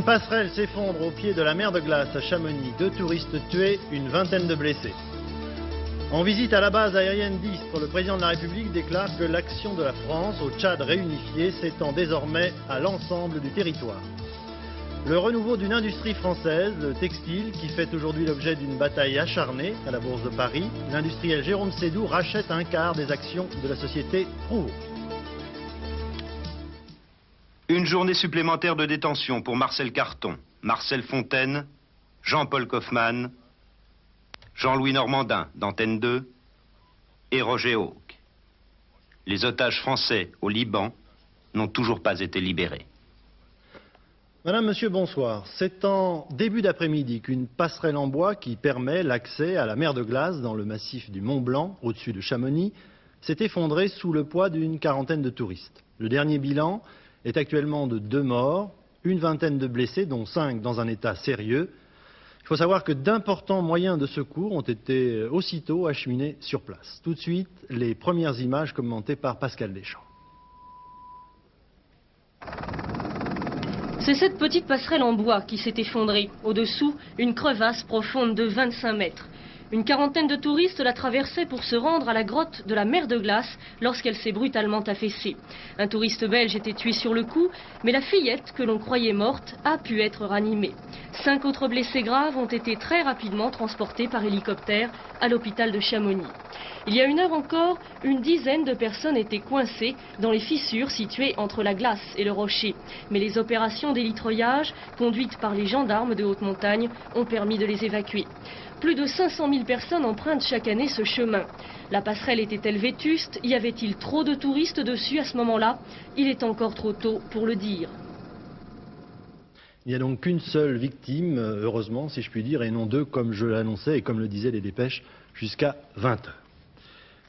passerelle s'effondre au pied de la mer de glace à Chamonix. 2 touristes tués, une vingtaine de blessés. En visite à la base aérienne d'Istres, le président de la République déclare que l'action de la France au Tchad réunifié s'étend désormais à l'ensemble du territoire. Le renouveau d'une industrie française, le textile, qui fait aujourd'hui l'objet d'une bataille acharnée à la Bourse de Paris. L'industriel Jérôme Sédou rachète un quart des actions de la société Prouveau. Une journée supplémentaire de détention pour Marcel Carton, Marcel Fontaine, Jean-Paul Kaufmann, Jean-Louis Normandin d'Antenne 2 et Roger Hawke. Les otages français au Liban n'ont toujours pas été libérés. Madame, Monsieur, bonsoir. C'est en début d'après-midi qu'une passerelle en bois qui permet l'accès à la mer de glace dans le massif du Mont Blanc, au-dessus de Chamonix, s'est effondrée sous le poids d'une quarantaine de touristes. Le dernier bilan est actuellement de 2 morts, une vingtaine de blessés, dont 5 dans un état sérieux. Il faut savoir que d'importants moyens de secours ont été aussitôt acheminés sur place. Tout de suite, les premières images commentées par Pascal Deschamps. C'est cette petite passerelle en bois qui s'est effondrée. Au-dessous, une crevasse profonde de 25 mètres. Une quarantaine de touristes la traversaient pour se rendre à la grotte de la mer de glace lorsqu'elle s'est brutalement affaissée. Un touriste belge était tué sur le coup, mais la fillette que l'on croyait morte a pu être ranimée. 5 autres blessés graves ont été très rapidement transportés par hélicoptère à l'hôpital de Chamonix. Il y a 1 heure encore, une dizaine de personnes étaient coincées dans les fissures situées entre la glace et le rocher. Mais les opérations d'élitroyage, conduites par les gendarmes de haute montagne, ont permis de les évacuer. Plus de 500 000 personnes empruntent chaque année ce chemin. La passerelle était-elle vétuste? Y avait-il trop de touristes dessus à ce moment-là? Il est encore trop tôt pour le dire. Il n'y a donc qu'une seule victime, heureusement, si je puis dire, et non 2, comme je l'annonçais et comme le disaient les dépêches, jusqu'à 20 heures.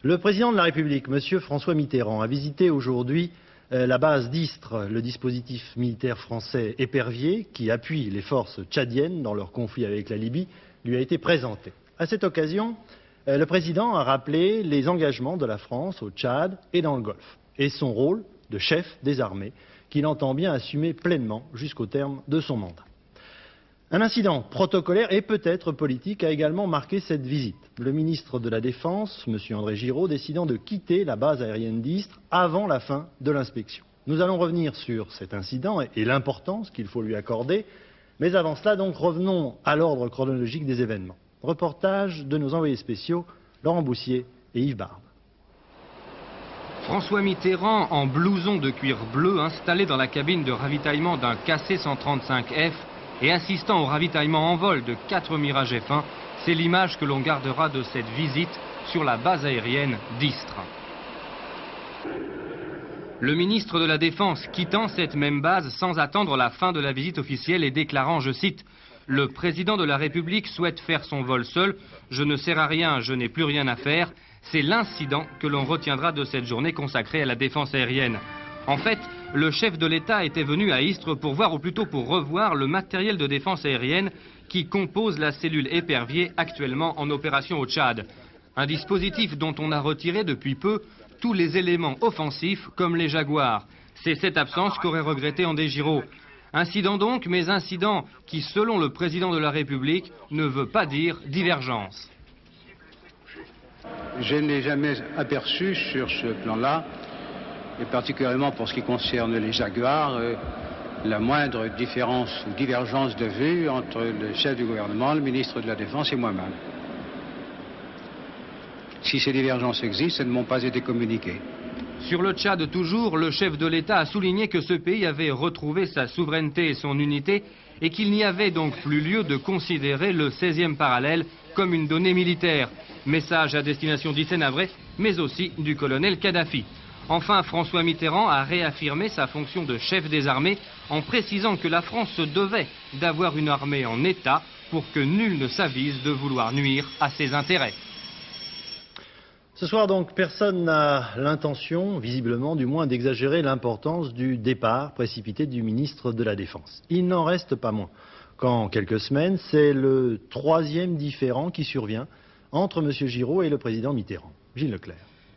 Le président de la République, M. François Mitterrand, a visité aujourd'hui la base d'Istres, le dispositif militaire français épervier qui appuie les forces tchadiennes dans leur conflit avec la Libye, lui a été présenté. À cette occasion, le président a rappelé les engagements de la France au Tchad et dans le Golfe, et son rôle de chef des armées, qu'il entend bien assumer pleinement jusqu'au terme de son mandat. Un incident protocolaire et peut-être politique a également marqué cette visite. Le ministre de la Défense, M. André Giraud, décidant de quitter la base aérienne d'Istres avant la fin de l'inspection. Nous allons revenir sur cet incident et l'importance qu'il faut lui accorder, mais avant cela, donc, revenons à l'ordre chronologique des événements. Reportage de nos envoyés spéciaux, Laurent Boussier et Yves Barbe. François Mitterrand, en blouson de cuir bleu, installé dans la cabine de ravitaillement d'un KC-135F et assistant au ravitaillement en vol de 4 Mirage F1, c'est l'image que l'on gardera de cette visite sur la base aérienne d'Istres. Le ministre de la Défense quittant cette même base sans attendre la fin de la visite officielle et déclarant, je cite, « Le président de la République souhaite faire son vol seul, je ne sers à rien, je n'ai plus rien à faire », c'est l'incident que l'on retiendra de cette journée consacrée à la défense aérienne. En fait, le chef de l'État était venu à Istres pour voir, ou plutôt pour revoir, le matériel de défense aérienne qui compose la cellule épervier actuellement en opération au Tchad. Un dispositif dont on a retiré depuis peu tous les éléments offensifs comme les Jaguars. C'est cette absence qu'aurait regretté André Giraud. Incident donc, mais incident qui, selon le président de la République, ne veut pas dire divergence. Je n'ai jamais aperçu sur ce plan-là, et particulièrement pour ce qui concerne les Jaguars, la moindre différence ou divergence de vue entre le chef du gouvernement, le ministre de la Défense et moi-même. Si ces divergences existent, elles ne m'ont pas été communiquées. Sur le Tchad toujours, le chef de l'État a souligné que ce pays avait retrouvé sa souveraineté et son unité et qu'il n'y avait donc plus lieu de considérer le 16e parallèle comme une donnée militaire. Message à destination d'Hissène Habré, mais aussi du colonel Kadhafi. Enfin, François Mitterrand a réaffirmé sa fonction de chef des armées en précisant que la France se devait d'avoir une armée en état pour que nul ne s'avise de vouloir nuire à ses intérêts. Ce soir donc, personne n'a l'intention, visiblement du moins, d'exagérer l'importance du départ précipité du ministre de la Défense. Il n'en reste pas moins qu'en quelques semaines, c'est le 3e différend qui survient entre M. Giraud et le président Mitterrand. Gilles Leclerc.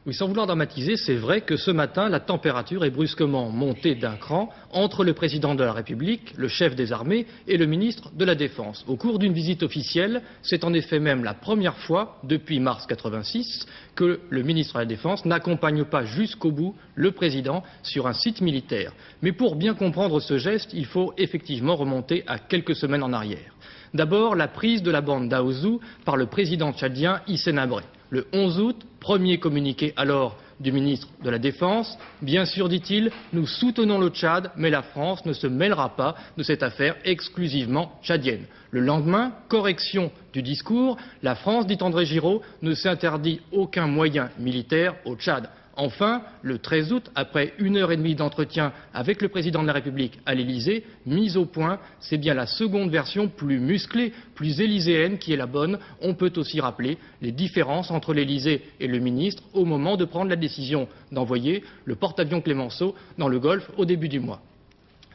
Oui, sans vouloir dramatiser, c'est vrai que ce matin, la température est brusquement montée d'un cran entre le président de la République, le chef des armées et le ministre de la Défense. Au cours d'une visite officielle, c'est en effet même la première fois depuis mars 86 que le ministre de la Défense n'accompagne pas jusqu'au bout le président sur un site militaire. Mais pour bien comprendre ce geste, il faut effectivement remonter à quelques semaines en arrière. D'abord, la prise de la bande d'Aouzou par le président tchadien Hissène Habré. Le 11 août, premier communiqué alors du ministre de la Défense. Bien sûr, dit-il, nous soutenons le Tchad, mais la France ne se mêlera pas de cette affaire exclusivement tchadienne. Le lendemain, correction du discours, la France, dit André Giraud, ne s'interdit aucun moyen militaire au Tchad. Enfin, le 13 août, après 1h30 d'entretien avec le président de la République à l'Élysée, mise au point, c'est bien la seconde version plus musclée, plus élyséenne qui est la bonne. On peut aussi rappeler les différences entre l'Élysée et le ministre au moment de prendre la décision d'envoyer le porte-avions Clémenceau dans le Golfe au début du mois.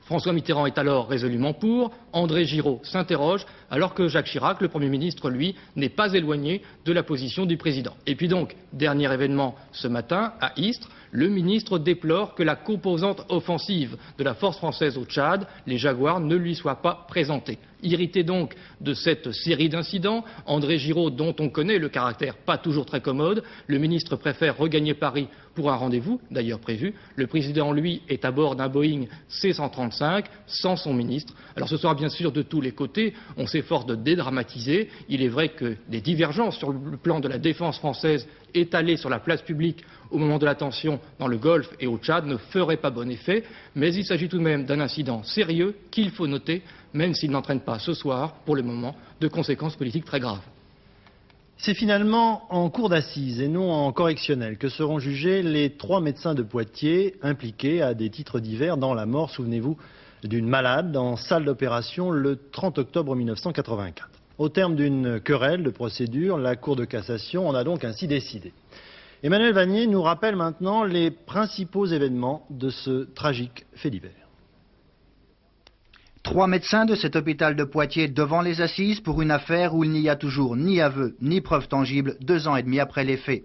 François Mitterrand est alors résolument pour, André Giraud s'interroge, alors que Jacques Chirac, le Premier ministre, lui, n'est pas éloigné de la position du président. Et puis donc, dernier événement ce matin, à Istres, le ministre déplore que la composante offensive de la force française au Tchad, les Jaguars, ne lui soit pas présentée. Irrité donc de cette série d'incidents, André Giraud, dont on connaît le caractère pas toujours très commode, le ministre préfère regagner Paris pour un rendez-vous, d'ailleurs prévu. Le président, lui, est à bord d'un Boeing C-135, sans son ministre. Alors ce sera bien sûr de tous les côtés, on s'efforce de dédramatiser. Il est vrai que des divergences sur le plan de la défense française étalées sur la place publique au moment de la tension dans le Golfe et au Tchad ne feraient pas bon effet, mais il s'agit tout de même d'un incident sérieux qu'il faut noter, même s'il n'entraîne pas ce soir, pour le moment, de conséquences politiques très graves. C'est finalement en cour d'assises et non en correctionnel que seront jugés les 3 médecins de Poitiers impliqués à des titres divers dans la mort, souvenez-vous, d'une malade en salle d'opération le 30 octobre 1984. Au terme d'une querelle de procédure, la Cour de cassation en a donc ainsi décidé. Emmanuel Vanier nous rappelle maintenant les principaux événements de ce tragique fait divers. 3 médecins de cet hôpital de Poitiers devant les assises pour une affaire où il n'y a toujours ni aveu ni preuve tangible 2 ans et demi après les faits.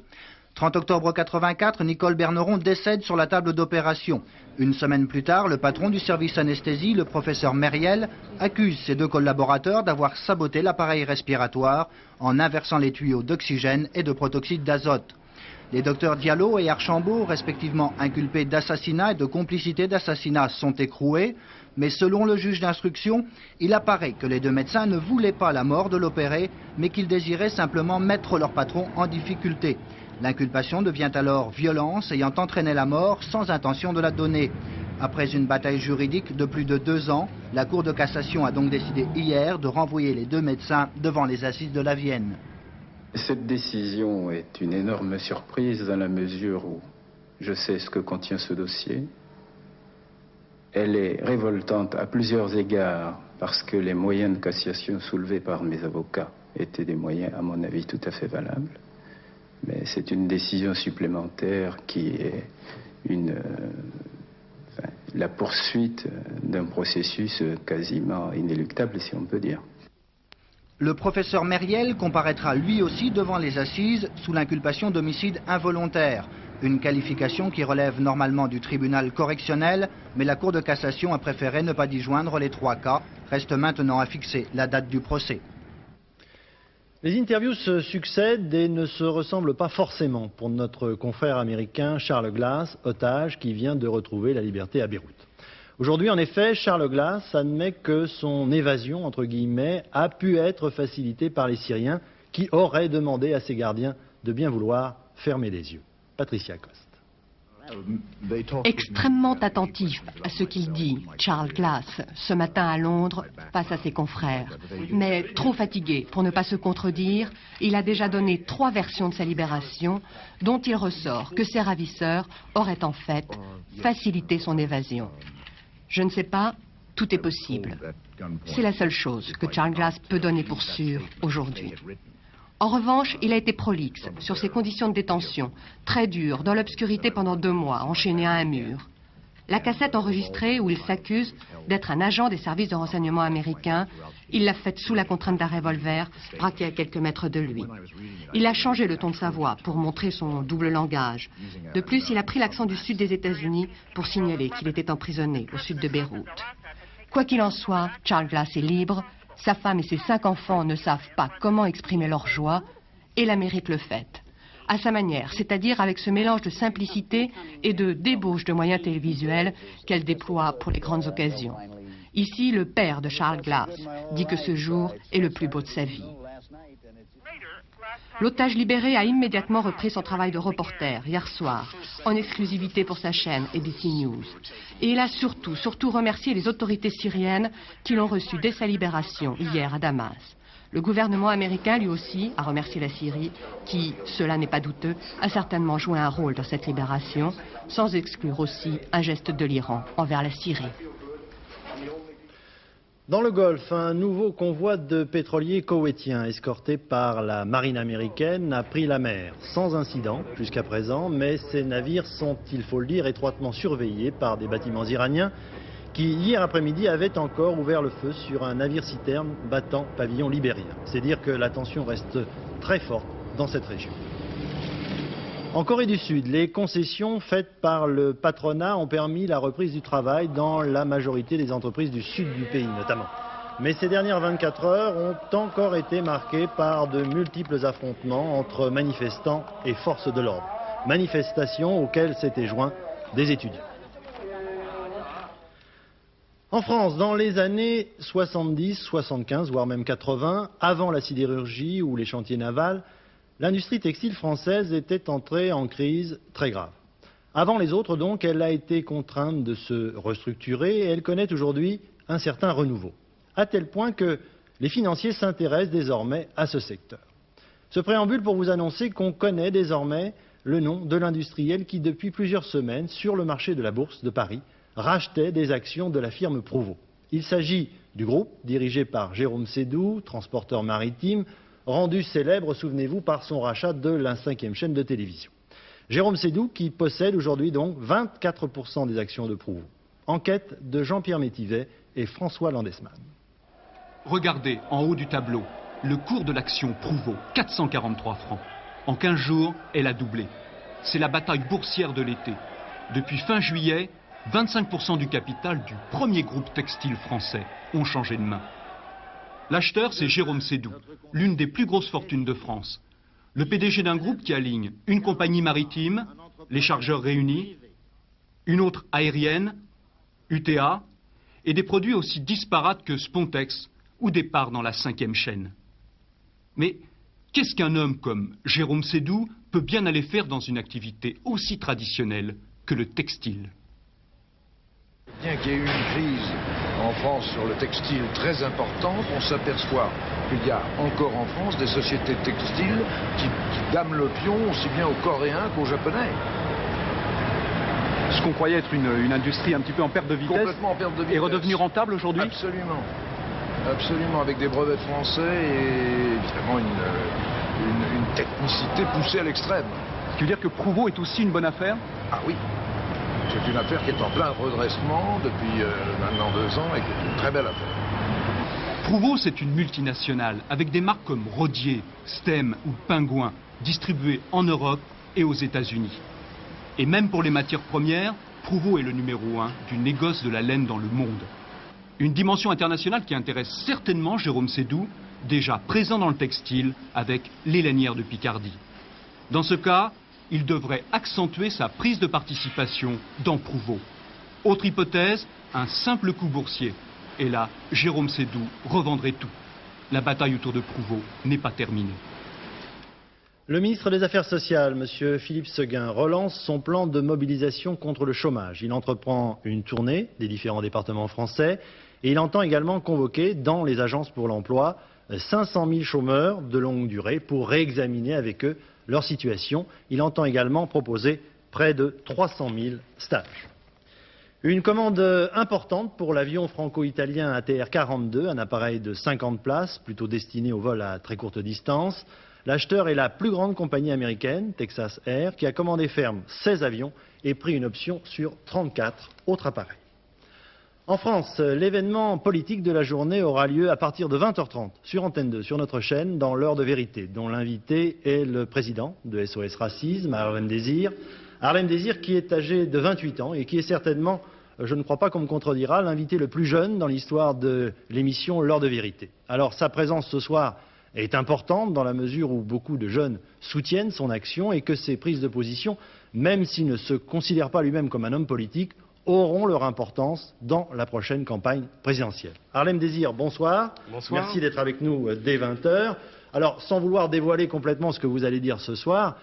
30 octobre 84, Nicole Berneron décède sur la table d'opération. Une semaine plus tard, le patron du service anesthésie, le professeur Meriel, accuse ses 2 collaborateurs d'avoir saboté l'appareil respiratoire en inversant les tuyaux d'oxygène et de protoxyde d'azote. Les docteurs Diallo et Archambault, respectivement inculpés d'assassinat et de complicité d'assassinat, sont écroués. Mais selon le juge d'instruction, il apparaît que les 2 médecins ne voulaient pas la mort de l'opéré, mais qu'ils désiraient simplement mettre leur patron en difficulté. L'inculpation devient alors violence ayant entraîné la mort sans intention de la donner. Après une bataille juridique de plus de 2 ans, la Cour de cassation a donc décidé hier de renvoyer les 2 médecins devant les assises de la Vienne. Cette décision est une énorme surprise dans la mesure où je sais ce que contient ce dossier. Elle est révoltante à plusieurs égards parce que les moyens de cassation soulevés par mes avocats étaient des moyens, à mon avis, tout à fait valables. Mais c'est une décision supplémentaire qui est la poursuite d'un processus quasiment inéluctable, si on peut dire. Le professeur Meriel comparaîtra lui aussi devant les assises sous l'inculpation d'homicide involontaire. Une qualification qui relève normalement du tribunal correctionnel, mais la Cour de cassation a préféré ne pas y joindre les 3 cas. Reste maintenant à fixer la date du procès. Les interviews se succèdent et ne se ressemblent pas forcément pour notre confrère américain Charles Glass, otage qui vient de retrouver la liberté à Beyrouth. Aujourd'hui, en effet, Charles Glass admet que son évasion, entre guillemets, a pu être facilitée par les Syriens qui auraient demandé à ses gardiens de bien vouloir fermer les yeux. Patricia Coste. Extrêmement attentif à ce qu'il dit, Charles Glass, ce matin à Londres, face à ses confrères. Mais trop fatigué pour ne pas se contredire, il a déjà donné 3 versions de sa libération, dont il ressort que ses ravisseurs auraient en fait facilité son évasion. Je ne sais pas, tout est possible. C'est la seule chose que Charles Glass peut donner pour sûr aujourd'hui. En revanche, il a été prolixe sur ses conditions de détention, très dures, dans l'obscurité pendant 2 mois, enchaîné à un mur. La cassette enregistrée où il s'accuse d'être un agent des services de renseignement américains, il l'a faite sous la contrainte d'un revolver braqué à quelques mètres de lui. Il a changé le ton de sa voix pour montrer son double langage. De plus, il a pris l'accent du sud des États-Unis pour signaler qu'il était emprisonné au sud de Beyrouth. Quoi qu'il en soit, Charles Glass est libre, sa femme et ses 5 enfants ne savent pas comment exprimer leur joie, et l'Amérique le fête. À sa manière, c'est-à-dire avec ce mélange de simplicité et de débauche de moyens télévisuels qu'elle déploie pour les grandes occasions. Ici, le père de Charles Glass dit que ce jour est le plus beau de sa vie. L'otage libéré a immédiatement repris son travail de reporter hier soir, en exclusivité pour sa chaîne ABC News. Et il a surtout remercié les autorités syriennes qui l'ont reçu dès sa libération hier à Damas. Le gouvernement américain, lui aussi, a remercié la Syrie, qui, cela n'est pas douteux, a certainement joué un rôle dans cette libération, sans exclure aussi un geste de l'Iran envers la Syrie. Dans le Golfe, un nouveau convoi de pétroliers koweïtiens escorté par la marine américaine a pris la mer, sans incident jusqu'à présent, mais ces navires sont, il faut le dire, étroitement surveillés par des bâtiments iraniens qui, hier après-midi, avaient encore ouvert le feu sur un navire-citerne battant pavillon libérien. C'est dire que la tension reste très forte dans cette région. En Corée du Sud, les concessions faites par le patronat ont permis la reprise du travail dans la majorité des entreprises du sud du pays notamment. Mais ces dernières 24 heures ont encore été marquées par de multiples affrontements entre manifestants et forces de l'ordre. Manifestations auxquelles s'étaient joints des étudiants. En France, dans les années 70, 75, voire même 80, avant la sidérurgie ou les chantiers navals, l'industrie textile française était entrée en crise très grave. Avant les autres, donc, elle a été contrainte de se restructurer et elle connaît aujourd'hui un certain renouveau. À tel point que les financiers s'intéressent désormais à ce secteur. Ce préambule pour vous annoncer qu'on connaît désormais le nom de l'industriel qui, depuis plusieurs semaines, sur le marché de la Bourse de Paris, rachetait des actions de la firme Prouveau. Il s'agit du groupe dirigé par Jérôme Sédou, transporteur maritime, rendu célèbre, souvenez-vous, par son rachat de la 5e chaîne de télévision. Jérôme Sédou qui possède aujourd'hui donc 24% des actions de Prouveau. Enquête de Jean-Pierre Métivet et François Landesman. Regardez en haut du tableau le cours de l'action Prouveau, 443 francs. En 15 jours, elle a doublé. C'est la bataille boursière de l'été. Depuis fin juillet, 25% du capital du premier groupe textile français ont changé de main. L'acheteur, c'est Jérôme Sédou, l'une des plus grosses fortunes de France. Le PDG d'un groupe qui aligne une compagnie maritime, les chargeurs réunis, une autre aérienne, UTA, et des produits aussi disparates que Spontex ou des parts dans la 5e chaîne. Mais qu'est-ce qu'un homme comme Jérôme Sédou peut bien aller faire dans une activité aussi traditionnelle que le textile ? Bien qu'il y ait eu une crise en France sur le textile très importante, on s'aperçoit qu'il y a encore en France des sociétés textiles qui dament le pion aussi bien aux Coréens qu'aux Japonais. Ce qu'on croyait être une industrie un petit peu en perte de vitesse, complètement en perte de vitesse, est redevenu rentable aujourd'hui ? Absolument. Absolument, avec des brevets français et évidemment une technicité poussée à l'extrême. Ce qui veut dire que Prouveau est aussi une bonne affaire ? Ah oui. C'est une affaire qui est en plein redressement depuis maintenant 2 ans et qui est une très belle affaire. Prouveau, c'est une multinationale avec des marques comme Rodier, Stem ou Pingouin, distribuées en Europe et aux États-Unis. Et même pour les matières premières, Prouveau est le numéro 1 du négoce de la laine dans le monde. Une dimension internationale qui intéresse certainement Jérôme Sédou, déjà présent dans le textile avec les lanières de Picardie. Dans ce cas, il devrait accentuer sa prise de participation dans Prouveau. Autre hypothèse, un simple coup boursier. Et là, Jérôme Sédou revendrait tout. La bataille autour de Prouveau n'est pas terminée. Le ministre des Affaires sociales, M. Philippe Séguin, relance son plan de mobilisation contre le chômage. Il entreprend une tournée des différents départements français et il entend également convoquer dans les agences pour l'emploi 500 000 chômeurs de longue durée pour réexaminer avec eux leur situation. Il entend également proposer près de 300 000 stages. Une commande importante pour l'avion franco-italien ATR 42, un appareil de 50 places, plutôt destiné au vol à très courte distance. L'acheteur est la plus grande compagnie américaine, Texas Air, qui a commandé ferme 16 avions et pris une option sur 34 autres appareils. En France, l'événement politique de la journée aura lieu à partir de 20h30 sur Antenne 2, sur notre chaîne, dans l'heure de vérité, dont l'invité est le président de SOS Racisme, Harlem Désir. Harlem Désir qui est âgé de 28 ans et qui est certainement, je ne crois pas qu'on me contredira, l'invité le plus jeune dans l'histoire de l'émission L'heure de vérité. Alors sa présence ce soir est importante dans la mesure où beaucoup de jeunes soutiennent son action et que ses prises de position, même s'il ne se considère pas lui-même comme un homme politique, auront leur importance dans la prochaine campagne présidentielle. Harlem Désir, bonsoir. Bonsoir. Merci d'être avec nous dès 20h. Alors, sans vouloir dévoiler complètement ce que vous allez dire ce soir,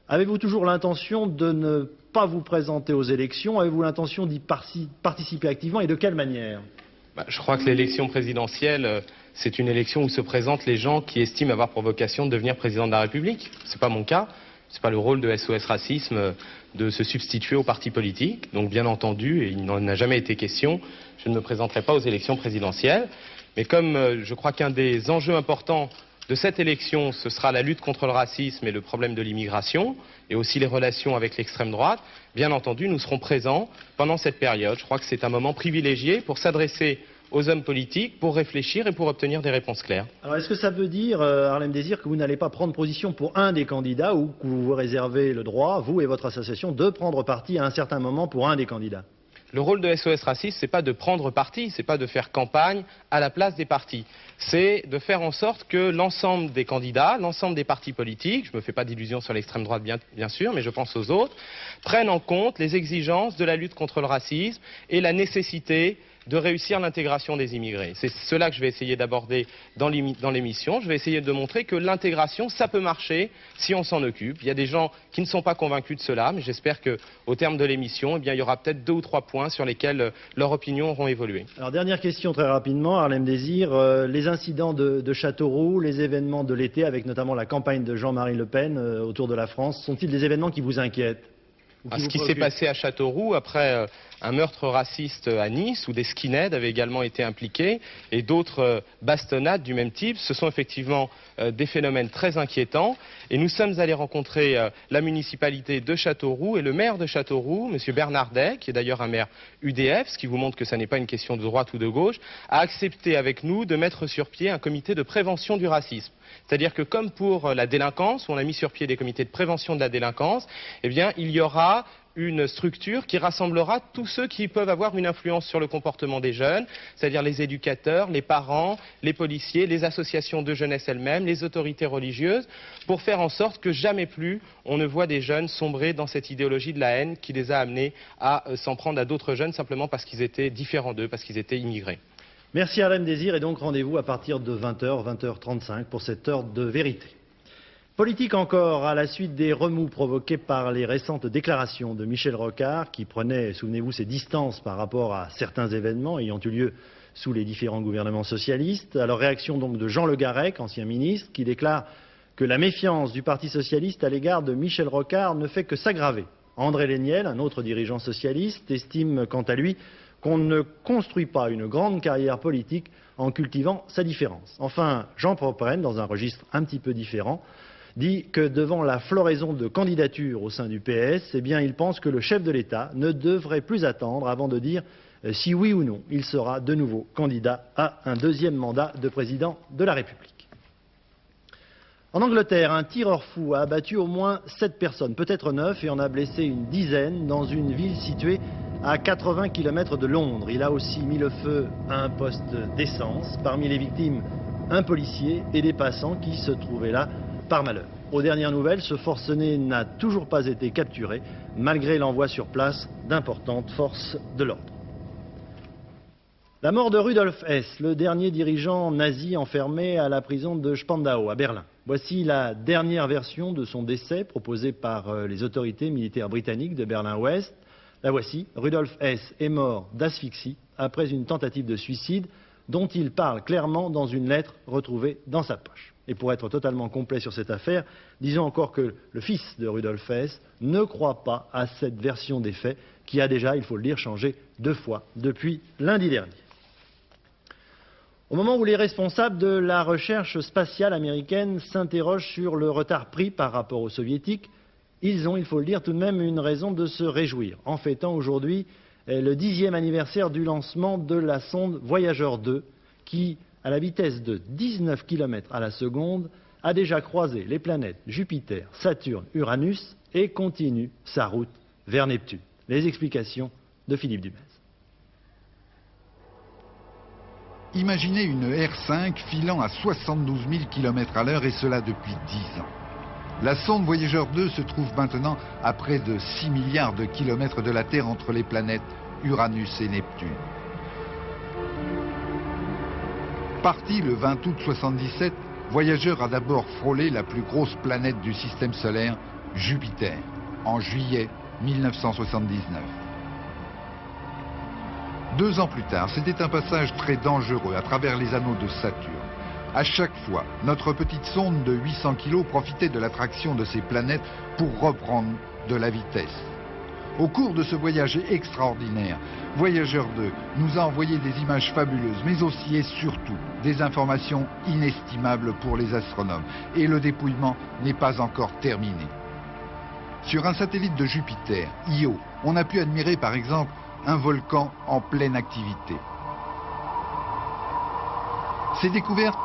avez-vous toujours l'intention de ne pas vous présenter aux élections? Avez-vous l'intention d'y participer activement et de quelle manière? Je crois que l'élection présidentielle, c'est une élection où se présentent les gens qui estiment avoir pour vocation de devenir président de la République. Ce n'est pas mon cas. Ce n'est pas le rôle de SOS Racisme de se substituer aux partis politiques. Donc bien entendu, et il n'en a jamais été question, je ne me présenterai pas aux élections présidentielles. Mais comme je crois qu'un des enjeux importants de cette élection, ce sera la lutte contre le racisme et le problème de l'immigration, et aussi les relations avec l'extrême droite, bien entendu, nous serons présents pendant cette période. Je crois que c'est un moment privilégié pour s'adresser aux hommes politiques, pour réfléchir et pour obtenir des réponses claires. Alors est-ce que ça veut dire, Harlem Désir, que vous n'allez pas prendre position pour un des candidats ou que vous vous réservez le droit, vous et votre association, de prendre parti à un certain moment pour un des candidats? Le rôle de SOS Racisme, ce n'est pas de prendre parti, ce n'est pas de faire campagne à la place des partis. C'est de faire en sorte que l'ensemble des candidats, l'ensemble des partis politiques, je ne me fais pas d'illusions sur l'extrême droite bien sûr, mais je pense aux autres, prennent en compte les exigences de la lutte contre le racisme et la nécessité de réussir l'intégration des immigrés. C'est cela que je vais essayer d'aborder dans l'émission. Je vais essayer de montrer que l'intégration, ça peut marcher si on s'en occupe. Il y a des gens qui ne sont pas convaincus de cela, mais j'espère qu'au terme de l'émission, il y aura peut-être 2 ou 3 points sur lesquels leur opinion auront évolué. Alors dernière question très rapidement, Harlem Désir. Les incidents de Châteauroux, les événements de l'été, avec notamment la campagne de Jean-Marie Le Pen autour de la France, sont-ils des événements qui vous inquiètent? Ce qui s'est passé à Châteauroux, après un meurtre raciste à Nice, où des skinheads avaient également été impliqués, et d'autres bastonnades du même type, ce sont effectivement des phénomènes très inquiétants. Et nous sommes allés rencontrer la municipalité de Châteauroux et le maire de Châteauroux, M. Bernardet, qui est d'ailleurs un maire UDF, ce qui vous montre que ce n'est pas une question de droite ou de gauche, a accepté avec nous de mettre sur pied un comité de prévention du racisme. C'est-à-dire que comme pour la délinquance, où on a mis sur pied des comités de prévention de la délinquance, eh bien, il y aura une structure qui rassemblera tous ceux qui peuvent avoir une influence sur le comportement des jeunes, c'est-à-dire les éducateurs, les parents, les policiers, les associations de jeunesse elles-mêmes, les autorités religieuses, pour faire en sorte que jamais plus on ne voit des jeunes sombrer dans cette idéologie de la haine qui les a amenés à s'en prendre à d'autres jeunes simplement parce qu'ils étaient différents d'eux, parce qu'ils étaient immigrés. Merci Harlem Désir et donc rendez-vous à partir de 20h, 20h35 pour cette heure de vérité. Politique encore, à la suite des remous provoqués par les récentes déclarations de Michel Rocard, qui prenait, souvenez-vous, ses distances par rapport à certains événements ayant eu lieu sous les différents gouvernements socialistes. Alors réaction donc de Jean Le Garrec, ancien ministre, qui déclare que la méfiance du Parti socialiste à l'égard de Michel Rocard ne fait que s'aggraver. André Léniel, un autre dirigeant socialiste, estime quant à lui qu'on ne construit pas une grande carrière politique en cultivant sa différence. Enfin, Jean Popren, dans un registre un petit peu différent, dit que devant la floraison de candidatures au sein du PS, eh bien, il pense que le chef de l'État ne devrait plus attendre avant de dire si oui ou non il sera de nouveau candidat à un deuxième mandat de président de la République. En Angleterre, un tireur fou a abattu au moins 7 personnes, peut-être 9, et en a blessé une dizaine dans une ville située à 80 km de Londres. Il a aussi mis le feu à un poste d'essence. Parmi les victimes, un policier et des passants qui se trouvaient là par malheur. Aux dernières nouvelles, ce forcené n'a toujours pas été capturé, malgré l'envoi sur place d'importantes forces de l'ordre. La mort de Rudolf Hess, le dernier dirigeant nazi enfermé à la prison de Spandau, à Berlin. Voici la dernière version de son décès proposée par les autorités militaires britanniques de Berlin-Ouest. La voici, Rudolf Hess est mort d'asphyxie après une tentative de suicide dont il parle clairement dans une lettre retrouvée dans sa poche. Et pour être totalement complet sur cette affaire, disons encore que le fils de Rudolf Hess ne croit pas à cette version des faits qui a déjà, il faut le dire, changé 2 fois depuis lundi dernier. Au moment où les responsables de la recherche spatiale américaine s'interrogent sur le retard pris par rapport aux soviétiques, ils ont, il faut le dire, tout de même une raison de se réjouir, en fêtant aujourd'hui le 10e anniversaire du lancement de la sonde Voyager 2, qui, à la vitesse de 19 km à la seconde, a déjà croisé les planètes Jupiter, Saturne, Uranus et continue sa route vers Neptune. Les explications de Philippe Dumez. Imaginez une R5 filant à 72 000 km à l'heure et cela depuis 10 ans. La sonde Voyager 2 se trouve maintenant à près de 6 milliards de kilomètres de la Terre entre les planètes Uranus et Neptune. Parti le 20 août 1977, Voyager a d'abord frôlé la plus grosse planète du système solaire, Jupiter, en juillet 1979. 2 ans plus tard, c'était un passage très dangereux à travers les anneaux de Saturne. À chaque fois, notre petite sonde de 800 kg profitait de l'attraction de ces planètes pour reprendre de la vitesse. Au cours de ce voyage extraordinaire, Voyager 2 nous a envoyé des images fabuleuses, mais aussi et surtout des informations inestimables pour les astronomes. Et le dépouillement n'est pas encore terminé. Sur un satellite de Jupiter, Io, on a pu admirer par exemple un volcan en pleine activité. Ces découvertes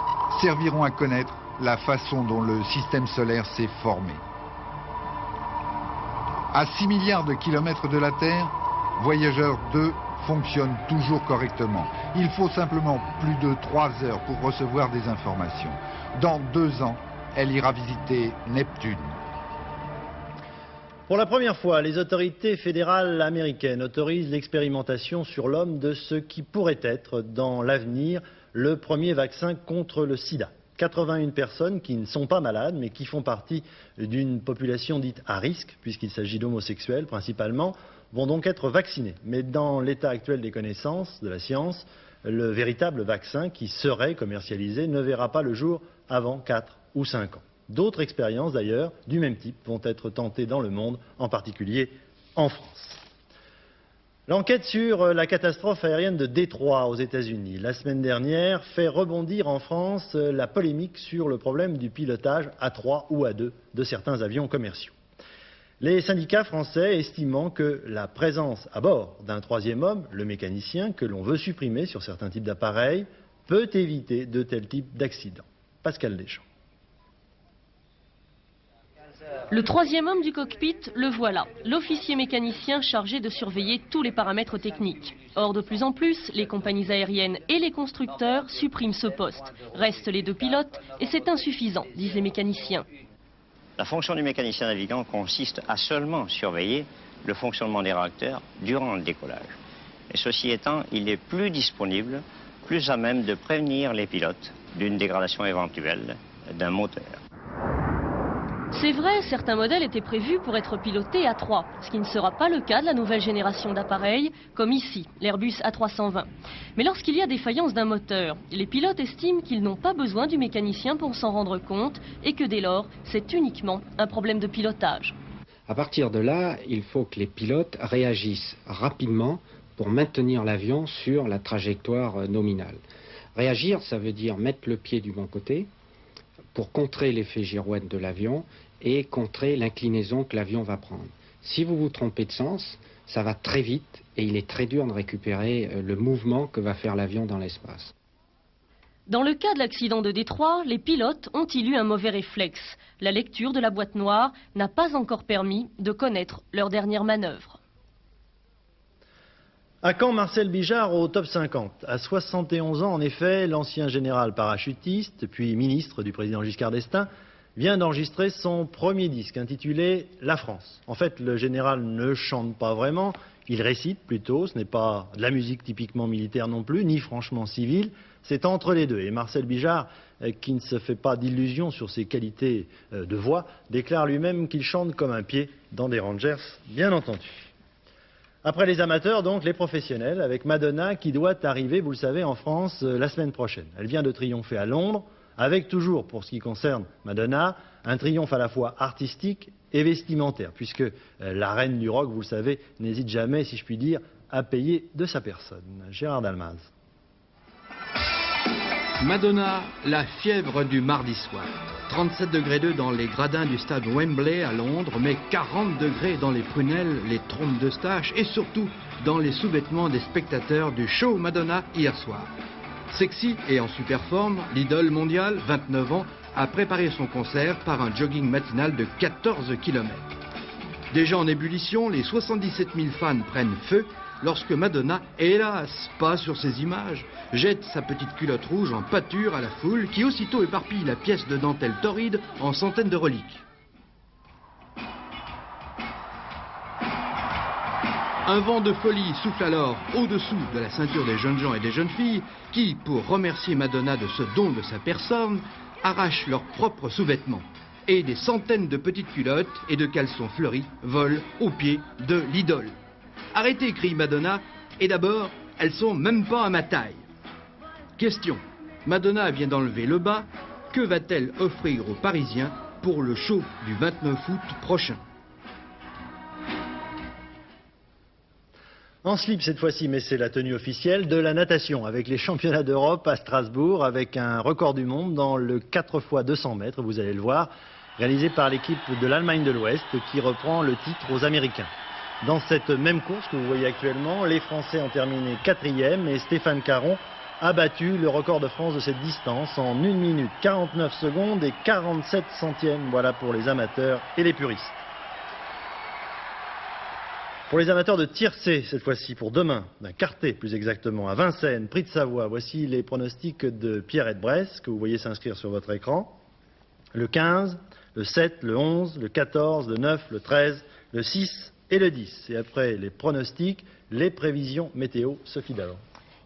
serviront à connaître la façon dont le système solaire s'est formé. À 6 milliards de kilomètres de la Terre, Voyager 2 fonctionne toujours correctement. Il faut simplement plus de 3 heures pour recevoir des informations. Dans 2 ans, elle ira visiter Neptune. Pour la première fois, les autorités fédérales américaines autorisent l'expérimentation sur l'homme de ce qui pourrait être, dans l'avenir, le premier vaccin contre le sida. 81 personnes qui ne sont pas malades, mais qui font partie d'une population dite à risque, puisqu'il s'agit d'homosexuels principalement, vont donc être vaccinées. Mais dans l'état actuel des connaissances, de la science, le véritable vaccin qui serait commercialisé ne verra pas le jour avant 4 ou 5 ans. D'autres expériences d'ailleurs, du même type, vont être tentées dans le monde, en particulier en France. L'enquête sur la catastrophe aérienne de Détroit aux États-Unis la semaine dernière fait rebondir en France la polémique sur le problème du pilotage à 3 ou à 2 de certains avions commerciaux. Les syndicats français estimant que la présence à bord d'un 3e homme, le mécanicien, que l'on veut supprimer sur certains types d'appareils, peut éviter de tels types d'accidents. Pascal Deschamps. Le 3e homme du cockpit, le voilà, l'officier mécanicien chargé de surveiller tous les paramètres techniques. Or, de plus en plus, les compagnies aériennes et les constructeurs suppriment ce poste. Restent les 2 pilotes et c'est insuffisant, disent les mécaniciens. La fonction du mécanicien navigant consiste à seulement surveiller le fonctionnement des réacteurs durant le décollage. Et ceci étant, il est plus disponible, plus à même de prévenir les pilotes d'une dégradation éventuelle d'un moteur. C'est vrai, certains modèles étaient prévus pour être pilotés à 3, ce qui ne sera pas le cas de la nouvelle génération d'appareils, comme ici, l'Airbus A320. Mais lorsqu'il y a défaillance d'un moteur, les pilotes estiment qu'ils n'ont pas besoin du mécanicien pour s'en rendre compte et que dès lors, c'est uniquement un problème de pilotage. À partir de là, il faut que les pilotes réagissent rapidement pour maintenir l'avion sur la trajectoire nominale. Réagir, ça veut dire mettre le pied du bon côté pour contrer l'effet girouette de l'avion et contrer l'inclinaison que l'avion va prendre. Si vous vous trompez de sens, ça va très vite et il est très dur de récupérer le mouvement que va faire l'avion dans l'espace. Dans le cas de l'accident de Détroit, les pilotes ont-ils eu un mauvais réflexe? La lecture de la boîte noire n'a pas encore permis de connaître leur dernière manœuvre. À quand Marcel Bijard au top 50? À 71 ans, en effet, l'ancien général parachutiste, puis ministre du président Giscard d'Estaing, vient d'enregistrer son premier disque intitulé « La France ». En fait, le général ne chante pas vraiment, il récite plutôt, ce n'est pas de la musique typiquement militaire non plus, ni franchement civile, c'est entre les deux. Et Marcel Bijard, qui ne se fait pas d'illusions sur ses qualités de voix, déclare lui-même qu'il chante comme un pied dans des Rangers, bien entendu. Après les amateurs, donc, les professionnels, avec Madonna qui doit arriver, vous le savez, en France la semaine prochaine. Elle vient de triompher à Londres, avec toujours, pour ce qui concerne Madonna, un triomphe à la fois artistique et vestimentaire, puisque la reine du rock, vous le savez, n'hésite jamais, si je puis dire, à payer de sa personne. Gérard Dalmaz. Madonna, la fièvre du mardi soir. 37 degrés 2 dans les gradins du stade Wembley à Londres, mais 40 degrés dans les prunelles, les trompes d'Eustache et surtout dans les sous-vêtements des spectateurs du show Madonna hier soir. Sexy et en super forme, l'idole mondiale, 29 ans, a préparé son concert par un jogging matinal de 14 km. Déjà en ébullition, les 77 000 fans prennent feu lorsque Madonna, hélas, pas sur ces images, jette sa petite culotte rouge en pâture à la foule qui aussitôt éparpille la pièce de dentelle torride en centaines de reliques. Un vent de folie souffle alors au-dessous de la ceinture des jeunes gens et des jeunes filles qui, pour remercier Madonna de ce don de sa personne, arrachent leurs propres sous-vêtements. Et des centaines de petites culottes et de caleçons fleuris volent aux pieds de l'idole. Arrêtez, crie Madonna, et d'abord, elles sont même pas à ma taille. Question, Madonna vient d'enlever le bas, que va-t-elle offrir aux Parisiens pour le show du 29 août prochain? En slip cette fois-ci, mais c'est la tenue officielle de la natation avec les championnats d'Europe à Strasbourg avec un record du monde dans le 4 x 200 mètres, vous allez le voir, réalisé par l'équipe de l'Allemagne de l'Ouest qui reprend le titre aux Américains. Dans cette même course que vous voyez actuellement, les Français ont terminé 4e et Stéphane Caron a battu le record de France de cette distance en 1 minute 49 secondes et 47 centièmes. Voilà pour les amateurs et les puristes. Pour les amateurs de tiercé, cette fois-ci, pour demain, d'un quartet plus exactement, à Vincennes, Prix de Savoie, voici les pronostics de Pierrette Bresse, que vous voyez s'inscrire sur votre écran. Le 15, le 7, le 11, le 14, le 9, le 13, le 6 et le 10. Et après les pronostics, les prévisions météo. Sophie Dallon.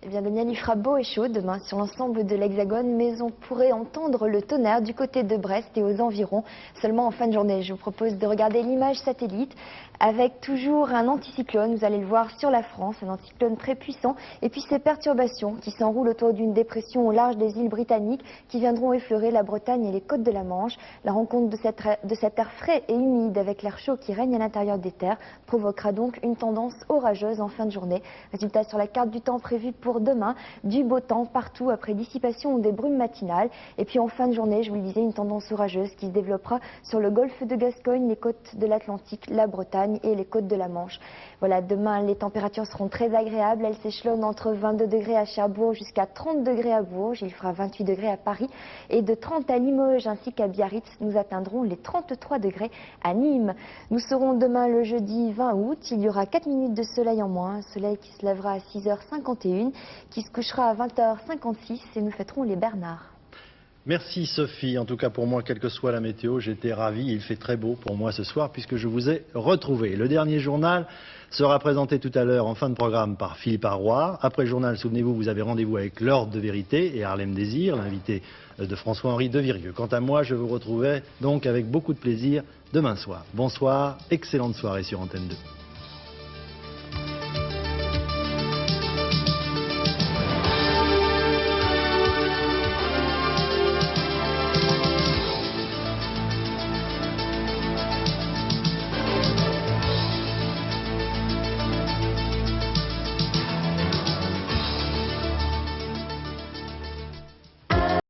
Eh bien, Daniel, il fera beau et chaud demain sur l'ensemble de l'Hexagone, mais on pourrait entendre le tonnerre du côté de Brest et aux environs seulement en fin de journée. Je vous propose de regarder l'image satellite avec toujours un anticyclone, vous allez le voir sur la France, un anticyclone très puissant, et puis ces perturbations qui s'enroulent autour d'une dépression au large des îles britanniques qui viendront effleurer la Bretagne et les côtes de la Manche. La rencontre de cet air frais et humide avec l'air chaud qui règne à l'intérieur des terres provoquera donc une tendance orageuse en fin de journée. Résultat sur la carte du temps prévu pour demain, du beau temps partout après dissipation des brumes matinales. Et puis en fin de journée, je vous le disais, une tendance orageuse qui se développera sur le golfe de Gascogne, les côtes de l'Atlantique, la Bretagne et les côtes de la Manche. Voilà, demain, les températures seront très agréables. Elles s'échelonnent entre 22 degrés à Cherbourg jusqu'à 30 degrés à Bourges. Il fera 28 degrés à Paris et de 30 à Limoges ainsi qu'à Biarritz. Nous atteindrons les 33 degrés à Nîmes. Nous serons demain le jeudi 20 août. Il y aura 4 minutes de soleil en moins. Un soleil qui se lèvera à 6h51, qui se couchera à 20h56 et nous fêterons les Bernards. Merci Sophie, en tout cas pour moi, quelle que soit la météo, j'étais ravi, il fait très beau pour moi ce soir puisque je vous ai retrouvé. Le dernier journal sera présenté tout à l'heure en fin de programme par Philippe Arroy. Après le journal, souvenez-vous, vous avez rendez-vous avec L'Ordre de Vérité et Harlem Désir, l'invité de François-Henri de Virieux. Quant à moi, je vous retrouvais donc avec beaucoup de plaisir demain soir. Bonsoir, excellente soirée sur Antenne 2.